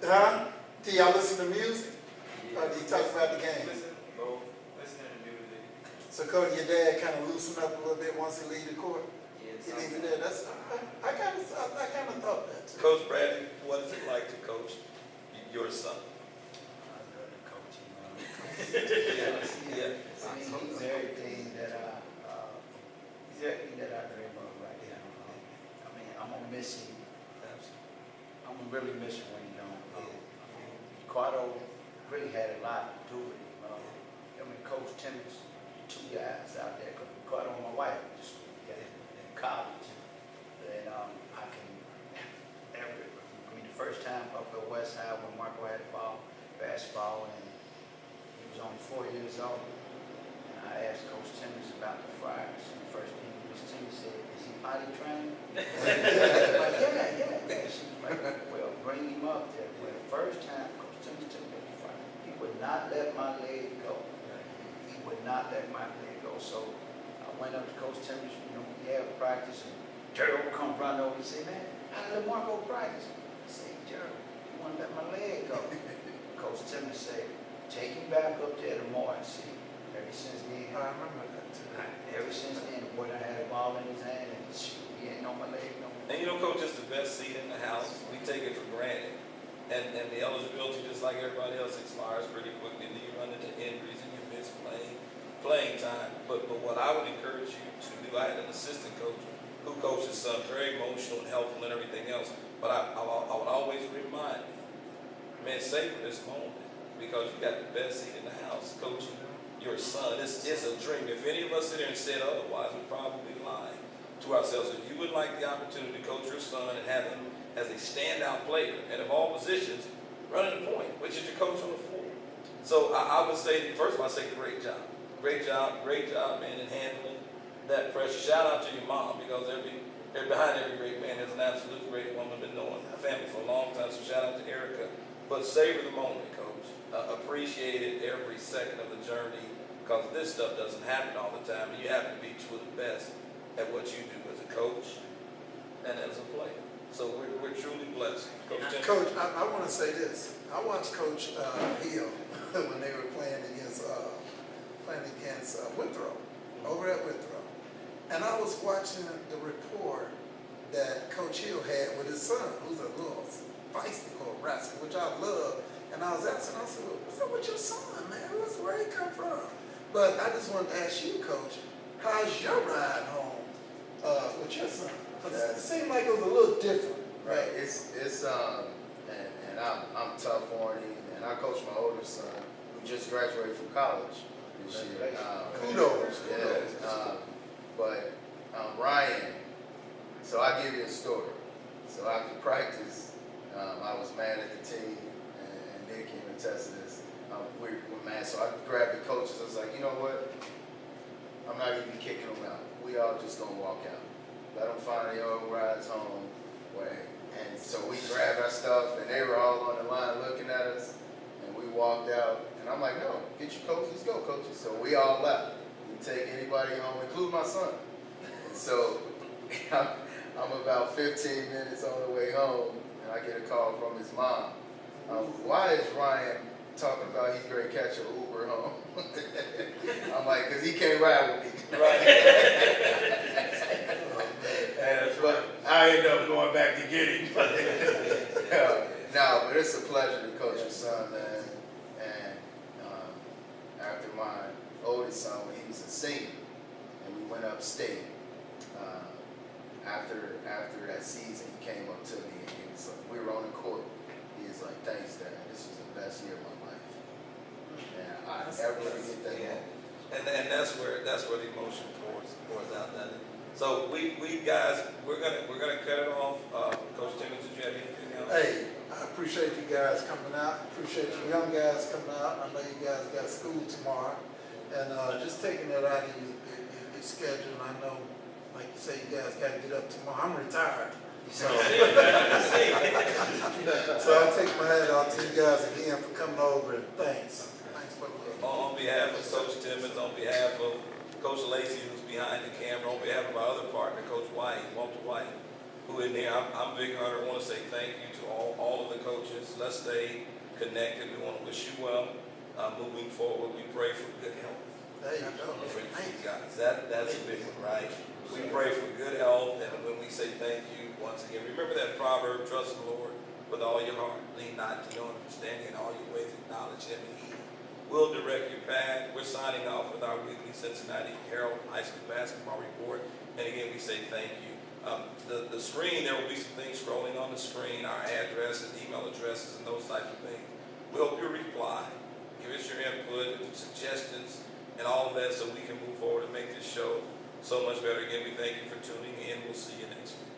Huh? Do y'all listen to music? Or do you talk about the game? Listen, both. Listening to music. So Cody, your dad kind of loosened up a little bit once he leave the court? Yeah, He leave it there. That's, I kind of thought that too. Coach Bradley, what is it like to coach your son? I love the coaching, man. Yeah. I mean, he's everything that I dream of right now. I mean, I'm gonna miss him. I'm gonna really miss him when he's gone. Ricardo really had a lot to do with him. I mean, Coach Timmons, two guys out there. Cause Ricardo and my wife just got in college, and the first time up at West High when Marco had the ball, basketball, and he was only 4 years old. And I asked Coach Timmons about the Friars, and the first thing Coach Timmons said, "Is he potty trained?" I'm like, yeah. She was like, "Well, bring him up there." Well, the first time Coach Timmons took me to the Friars, he would not let my leg go. He would not let my leg go. So I went up to Coach Timmons, we had practice, and Gerald would come run over and say, "Man, how did Marco practice?" I said, "Gerald, you want to let my leg go?" Coach Timmons said, "Take him back up there tomorrow and see." Ever since then, I remember that too. ever since then, the boy done had a ball in his hand, and shoot, he ain't on my leg no more. And Coach, it's the best seat in the house. We take it for granted. And the eligibility, just like everybody else, expires pretty quickly. And then you run into injuries and you miss playing time. But what I would encourage you to do, I had an assistant coach who coached his son, very emotional and helpful and everything else. But I would always remind me, man, savor this moment because you got the best seat in the house coaching your son. It's a dream. If any of us sit here and said otherwise, we're probably lying to ourselves. If you would like the opportunity to coach your son and have him as a standout player, and of all positions, running the point, which is your coach on the floor. So I would say, first of all, I say great job, man, in handling that pressure. Shout out to your mom because behind every great man there's an absolute great woman. Been knowing the family for a long time, so shout out to Erica. But savor the moment, Coach. Appreciate it every second of the journey because this stuff doesn't happen all the time, and you happen to be two of the best at what you do as a coach and as a player. So we're truly blessed. Coach, I want to say this. I watched Coach Hill when they were playing against Withrow, over at Withrow. And I was watching the report that Coach Hill had with his son, who's a little feisty little rascal, which I love. And I was asking, I said, "What's up with your son, man? Where he come from?" But I just wanted to ask you, Coach, how's your ride home with your son? Because it seemed like it was a little different. Right. And I'm tough on him, and I coach my older son who just graduated from college this year. Kudos. Yeah. But Ryan. So I'll give you a story. So after practice, I was mad at the team, and Nick can attest to this. We're mad, so I grabbed the coaches. I was like, you know what? I'm not even kicking them out. We all just gonna walk out. Let them find their own rides home. And so we grabbed our stuff, and they were all on the line looking at us, and we walked out. And I'm like, no, get your coaches, let's go, coaches. So we all left. We take anybody home, including my son. And so I'm about 15 minutes on the way home, and I get a call from his mom. Why is Ryan talking about he's going to catch an Uber home? I'm like, because he can't ride with me. But I ended up going back to get him. But it's a pleasure to coach your son, man. And after my oldest son, when he was a senior, and we went upstate, after that season, he came up to me and he was like, we were on the court. He was like, "Thanks, Dad. This was the best year of my life." And I never forget that moment. And that's where the emotion pours out. Doesn't it? So we guys, we're gonna cut it off. Coach Timmons, did you have anything else? Hey, I appreciate you guys coming out. Appreciate you young guys coming out. I know you guys got school tomorrow, and just taking that out of your schedule. I know, like you say, you guys got to get up tomorrow. I'm retired, so so I'll take my hat off to you guys again for coming over, and thanks for the love. On behalf of Coach Timmons, on behalf of Coach Lacey, who's behind the camera, on behalf of our other partner, Coach White, Walter White, who in there, I'm Vic Hunter. I want to say thank you to all of the coaches coaches. Let's stay connected. We want to wish you well moving forward. We pray for good health. There you go. For you guys. That's a big one, right? We pray for good health, and when we say thank you, once again, remember that proverb, trust the Lord with all your heart. Lean not to your own understanding, in all your ways acknowledge him, and he will direct your path. We're signing off with our weekly Cincinnati Herald High School basketball report. And again, we say thank you. The screen, there will be some things scrolling on the screen, our addresses, email addresses, and those types of things. We hope you reply. Give us your input and suggestions and all of that so we can move forward and make this show so much better. Again, we thank you for tuning in. We'll see you next week.